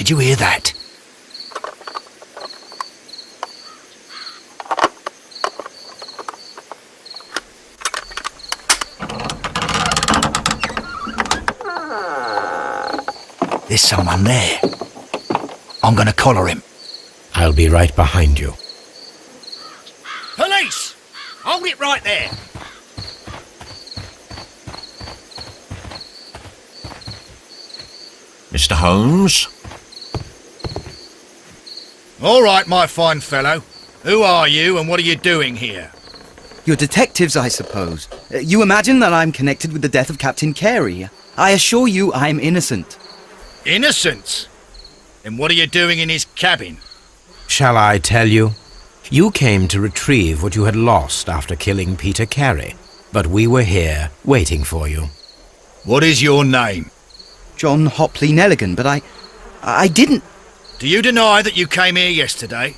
Did you hear that? There's someone there. I'm gonna collar him. I'll be right behind you. Police! Hold it right there! Mr. Holmes? All right, my fine fellow. Who are you and what are you doing here? You're detectives, I suppose. You imagine that I'm connected with the death of Captain Carey. I assure you I'm innocent. Innocent? Then what are you doing in his cabin? Shall I tell you? You came to retrieve what you had lost after killing Peter Carey, but we were here waiting for you. What is your name? John Hopley Nelligan, but I didn't... Do you deny that you came here yesterday?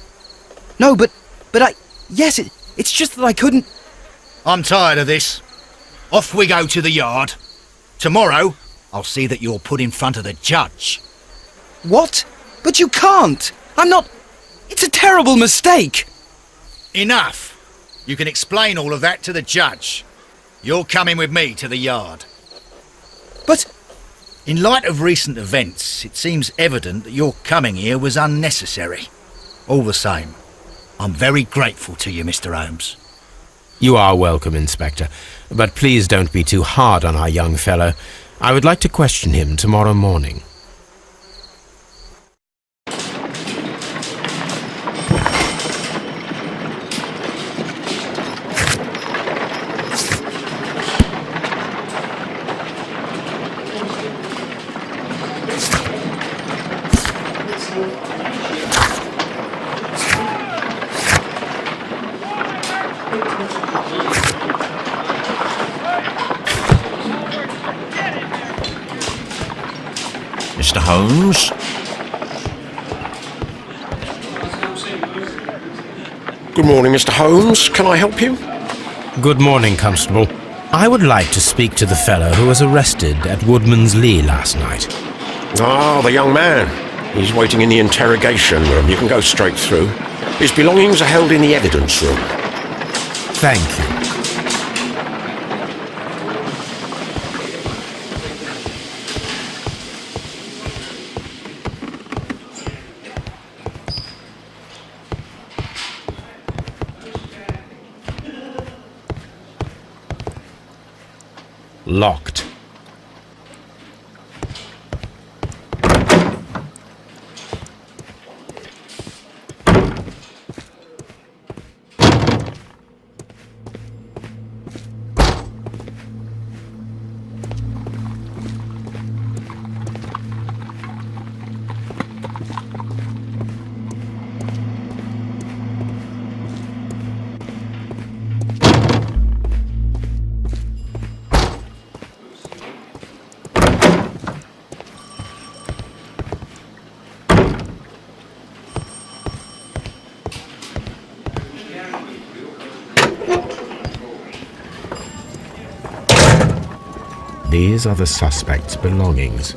No, but yes, it's just that I couldn't... I'm tired of this. Off we go to the yard. Tomorrow, I'll see that you're put in front of the judge. What? But you can't! I'm not... It's a terrible mistake! Enough! You can explain all of that to the judge. You're coming with me to the yard. But... In light of recent events, it seems evident that your coming here was unnecessary. All the same, I'm very grateful to you, Mr. Holmes. You are welcome, Inspector, but please don't be too hard on our young fellow. I would like to question him tomorrow morning. Mr. Holmes? Good morning, Mr. Holmes. Can I help you? Good morning, Constable. I would like to speak to the fellow who was arrested at Woodman's Lee last night. Ah, the young man. He's waiting in the interrogation room. You can go straight through. His belongings are held in the evidence room. Thank you. Locked. These are the suspect's belongings.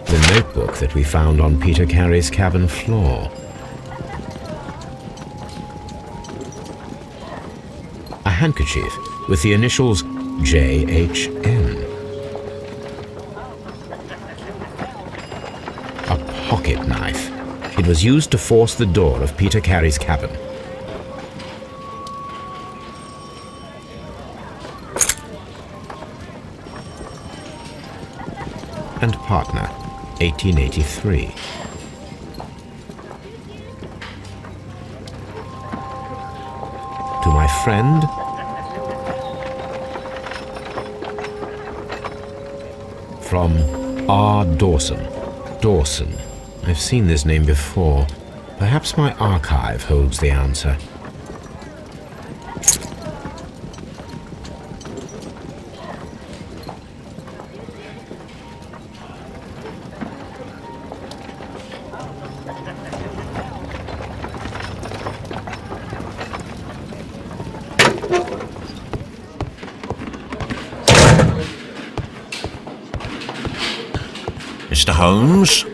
The notebook that we found on Peter Carey's cabin floor. A handkerchief with the initials JHN. A pocket knife. It was used to force the door of Peter Carey's cabin. And partner, 1883. To my friend, from R. Dawson. Dawson. I've seen this name before. Perhaps my archive holds the answer. Mr. Holmes?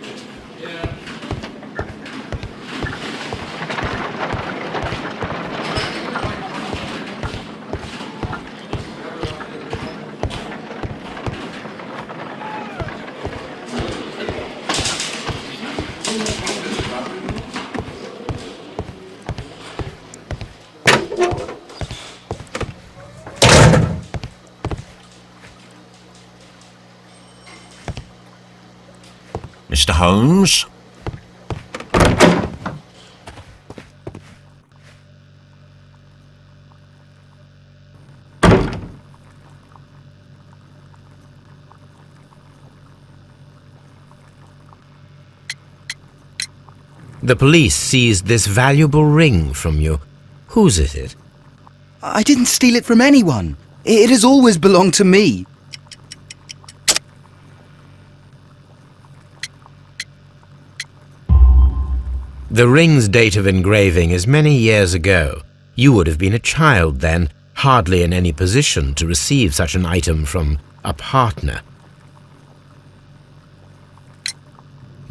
Mr. Holmes? The police seized this valuable ring from you. Whose is it? I didn't steal it from anyone. It has always belonged to me. The ring's date of engraving is many years ago. You would have been a child then, hardly in any position to receive such an item from a partner.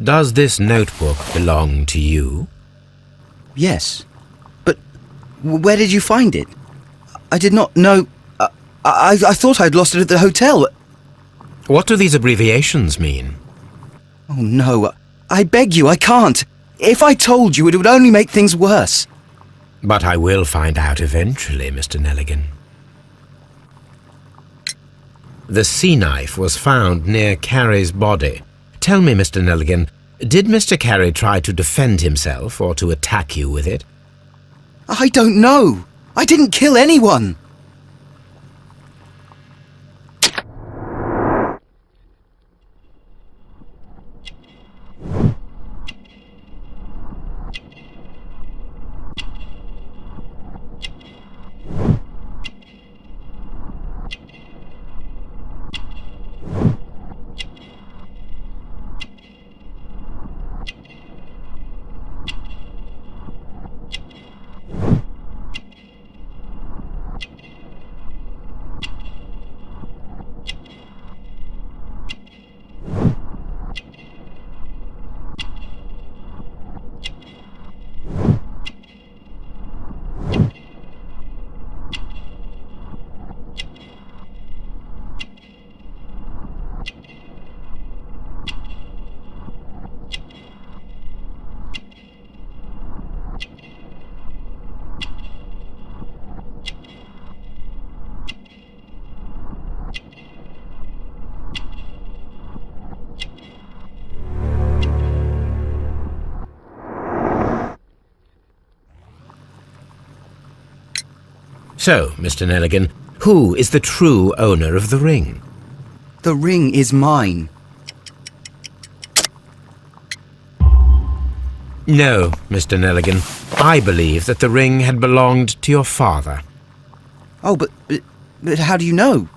Does this notebook belong to you? Yes. But where did you find it? I did not know... I thought I'd lost it at the hotel. What do these abbreviations mean? Oh, no. I beg you, I can't. If I told you, it would only make things worse. But I will find out eventually, Mr. Nelligan. The sea knife was found near Carey's body. Tell me, Mr. Nelligan, did Mr. Carey try to defend himself or to attack you with it? I don't know. I didn't kill anyone. So, Mr. Nelligan, who is the true owner of the ring? The ring is mine. No, Mr. Nelligan. I believe that the ring had belonged to your father. Oh, but how do you know?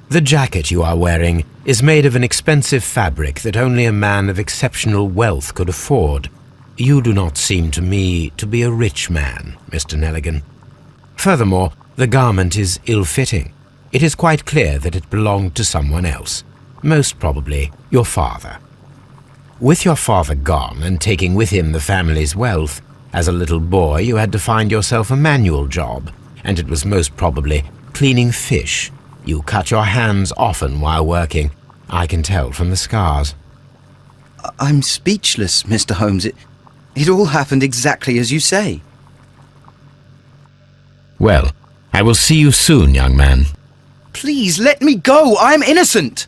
The jacket you are wearing is made of an expensive fabric that only a man of exceptional wealth could afford. You do not seem to me to be a rich man, Mr. Nelligan. Furthermore, the garment is ill-fitting. It is quite clear that it belonged to someone else, most probably your father. With your father gone and taking with him the family's wealth, as a little boy you had to find yourself a manual job, and it was most probably cleaning fish. You cut your hands often while working. I can tell from the scars. I'm speechless, Mr. Holmes. It all happened exactly as you say. Well, I will see you soon, young man. Please, let me go. I'm innocent.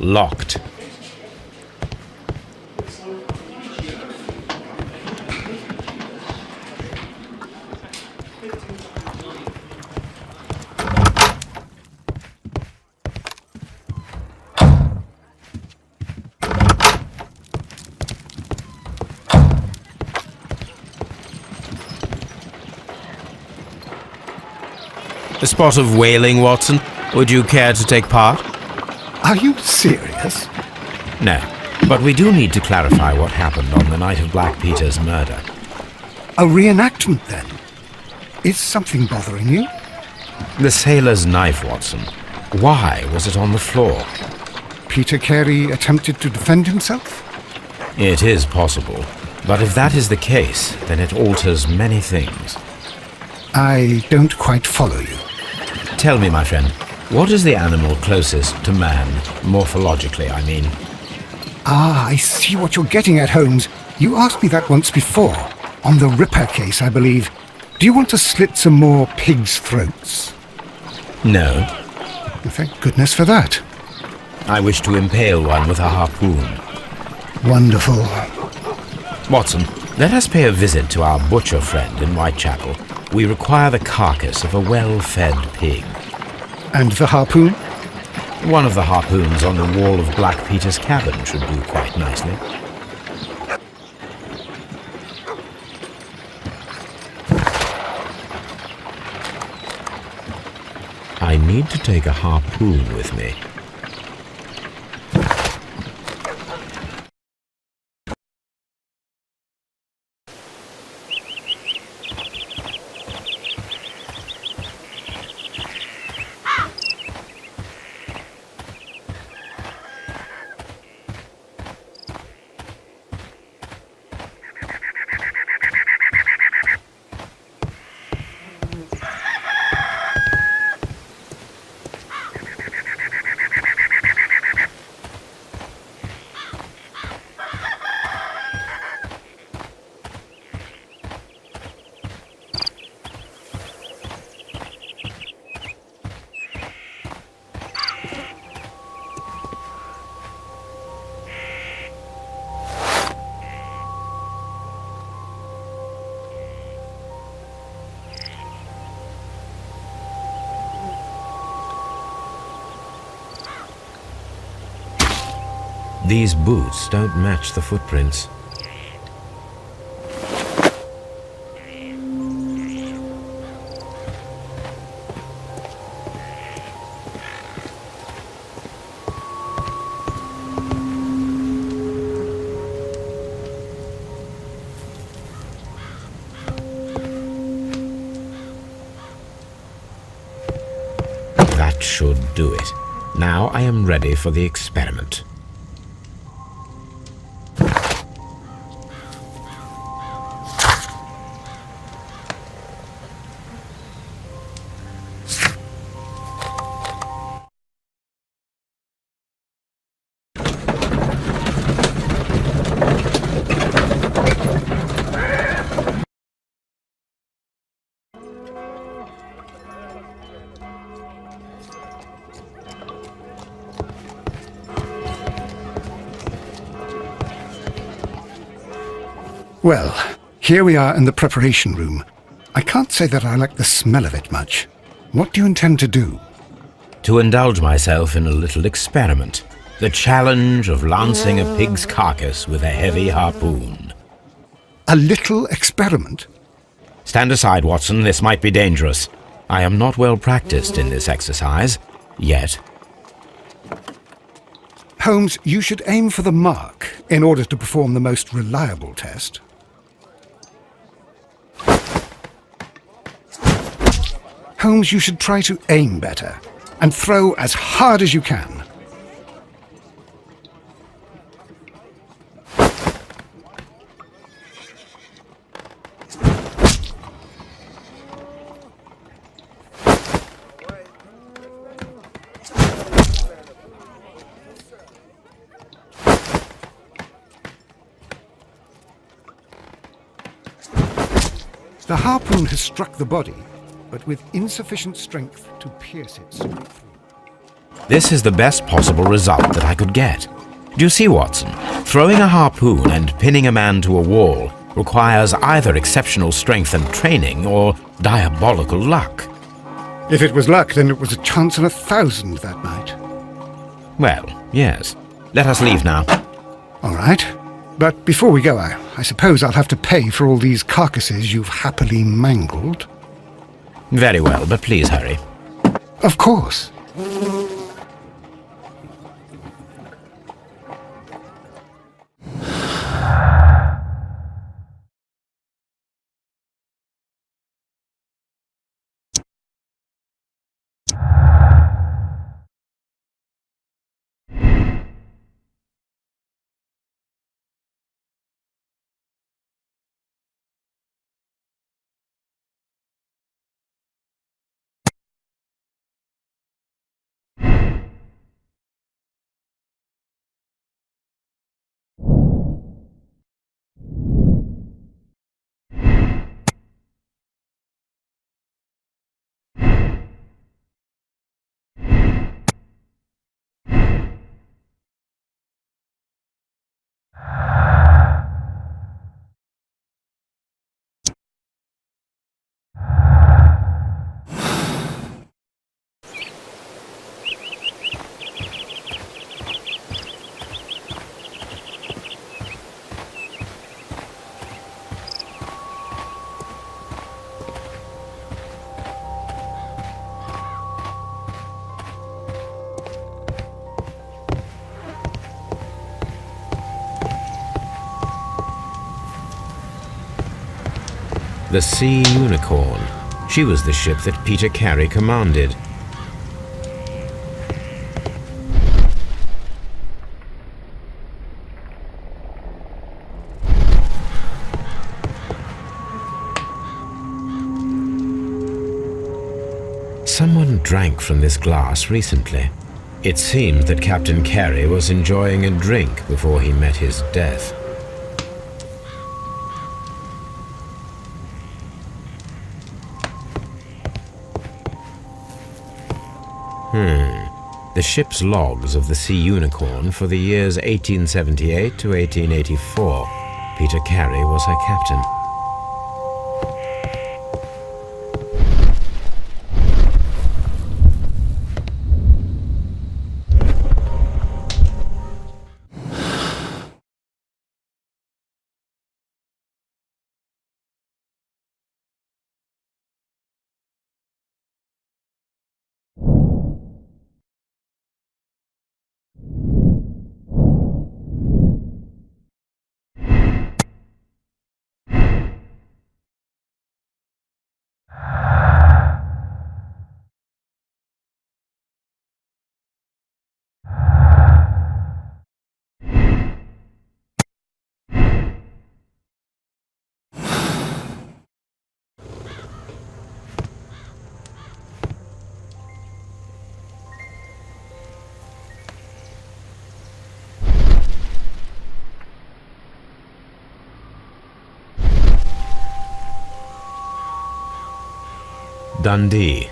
Locked. A spot of whaling, Watson. Would you care to take part? Are you serious? No, but we do need to clarify what happened on the night of Black Peter's murder. A reenactment, then? Is something bothering you? The sailor's knife, Watson. Why was it on the floor? Peter Carey attempted to defend himself? It is possible, but if that is the case, then it alters many things. I don't quite follow you. Tell me, my friend, what is the animal closest to man, morphologically, I mean? Ah, I see what you're getting at, Holmes. You asked me that once before. On the Ripper case, I believe. Do you want to slit some more pigs' throats? No. Well, thank goodness for that. I wish to impale one with a harpoon. Wonderful. Watson, let us pay a visit to our butcher friend in Whitechapel. We require the carcass of a well-fed pig. And the harpoon? One of the harpoons on the wall of Black Peter's cabin should do quite nicely. I need to take a harpoon with me. These boots don't match the footprints. That should do it. Now I am ready for the experiment. Well, here we are in the preparation room. I can't say that I like the smell of it much. What do you intend to do? To indulge myself in a little experiment. The challenge of lancing a pig's carcass with a heavy harpoon. A little experiment? Stand aside, Watson. This might be dangerous. I am not well practiced in this exercise. Yet. Holmes, you should aim for the mark in order to perform the most reliable test. Holmes, you should try to aim better and throw as hard as you can. The harpoon has struck the body, but with insufficient strength to pierce it straight through. This is the best possible result that I could get. Do you see, Watson? Throwing a harpoon and pinning a man to a wall requires either exceptional strength and training or diabolical luck. If it was luck, then it was a chance in 1,000 that night. Well, yes. Let us leave now. All right. But before we go, I suppose I'll have to pay for all these carcasses you've happily mangled. Very well, but please hurry. Of course. The Sea Unicorn. She was the ship that Peter Carey commanded. Someone drank from this glass recently. It seemed that Captain Carey was enjoying a drink before he met his death. The ship's logs of the Sea Unicorn for the years 1878 to 1884. Peter Carey was her captain. Dundee.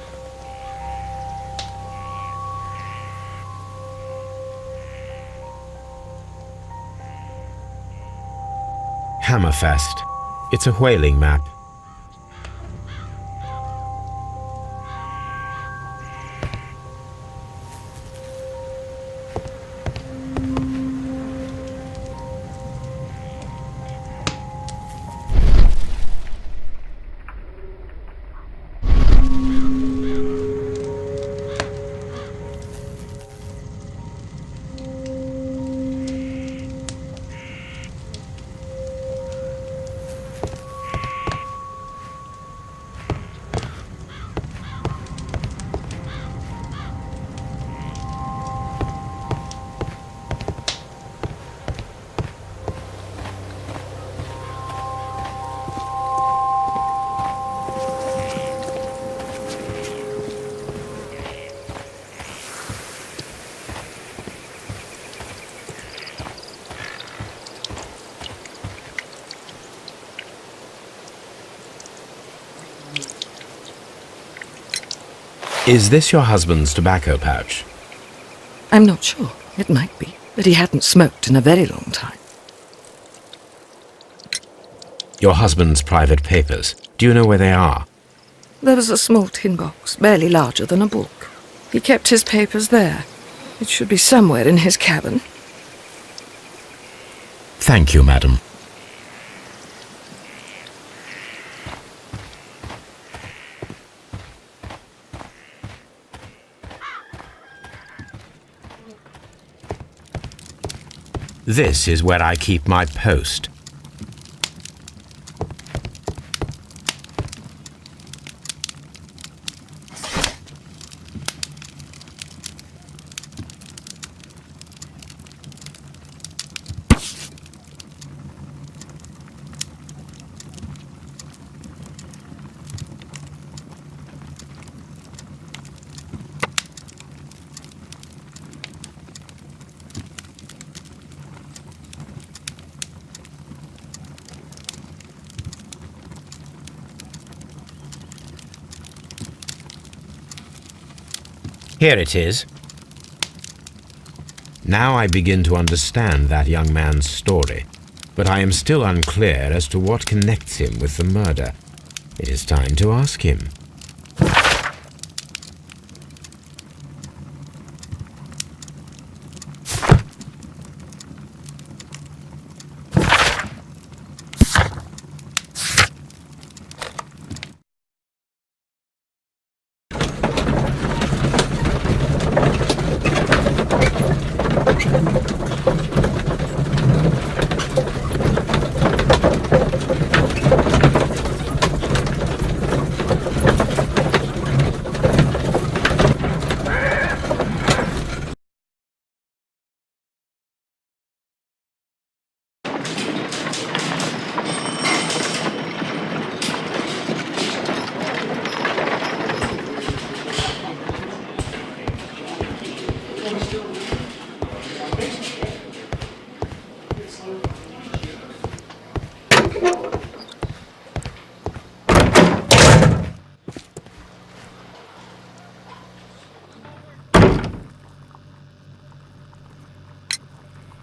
Hammerfest. It's a whaling map. Is this your husband's tobacco pouch? I'm not sure. It might be that he hadn't smoked in a very long time. Your husband's private papers. Do you know where they are? There was a small tin box, barely larger than a book. He kept his papers there. It should be somewhere in his cabin. Thank you, madam. This is where I keep my post. Here it is. Now I begin to understand that young man's story, but I am still unclear as to what connects him with the murder. It is time to ask him.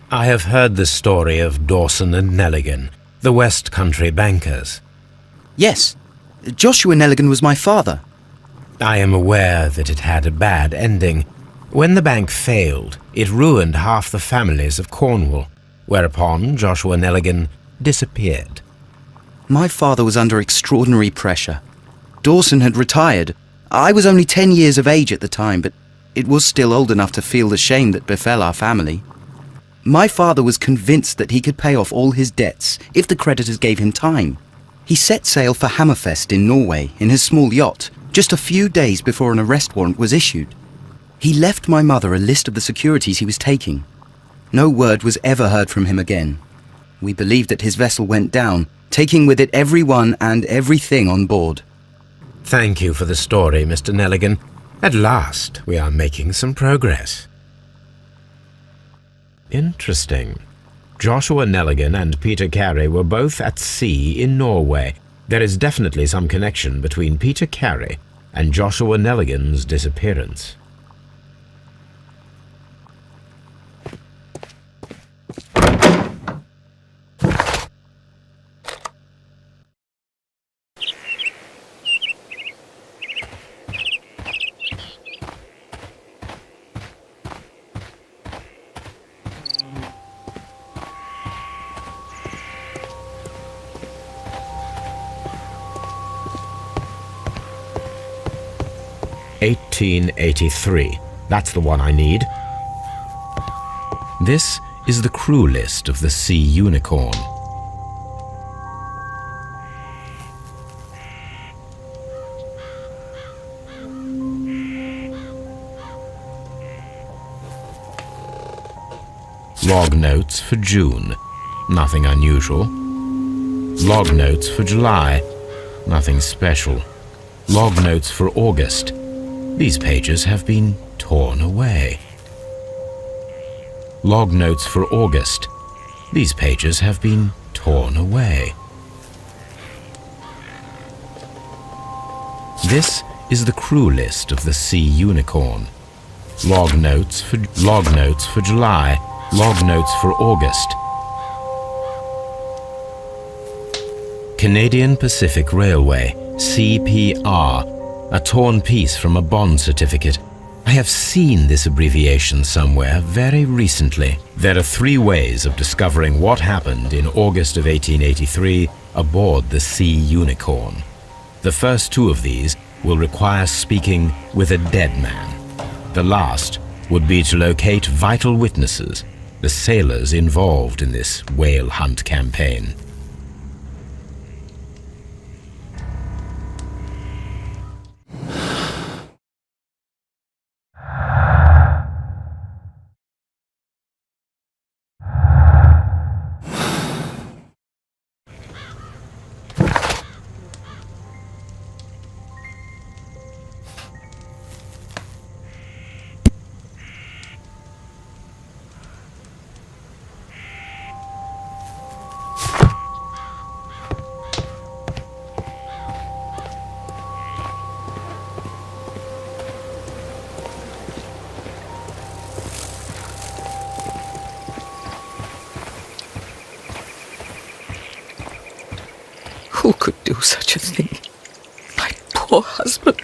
I have heard the story of Dawson and Nelligan, the West Country bankers. Yes, Joshua Nelligan was my father. I am aware that it had a bad ending. When the bank failed, it ruined half the families of Cornwall, whereupon Joshua Nelligan disappeared. My father was under extraordinary pressure. Dawson had retired. I was only 10 years of age at the time, but it was still old enough to feel the shame that befell our family. My father was convinced that he could pay off all his debts if the creditors gave him time. He set sail for Hammerfest in Norway in his small yacht just a few days before an arrest warrant was issued. He left my mother a list of the securities he was taking. No word was ever heard from him again. We believe that his vessel went down, taking with it everyone and everything on board. Thank you for the story, Mr. Nelligan. At last, we are making some progress. Interesting. Joshua Nelligan and Peter Carey were both at sea in Norway. There is definitely some connection between Peter Carey and Joshua Nelligan's disappearance. "1883. That's the one I need. This is the crew list of the Sea Unicorn. Log notes for June. Nothing unusual. Log notes for July. Nothing special. Log notes for August. These pages have been torn away. Log notes for August. These pages have been torn away. This is the crew list of the Sea Unicorn. Log notes for July. Log notes for August. Canadian Pacific Railway, CPR, a torn piece from a bond certificate. I have seen this abbreviation somewhere very recently. There are 3 ways of discovering what happened in August of 1883 aboard the Sea Unicorn. The first 2 of these will require speaking with a dead man. The last would be to locate vital witnesses, the sailors involved in this whale hunt campaign. Who could do such a thing? My poor husband.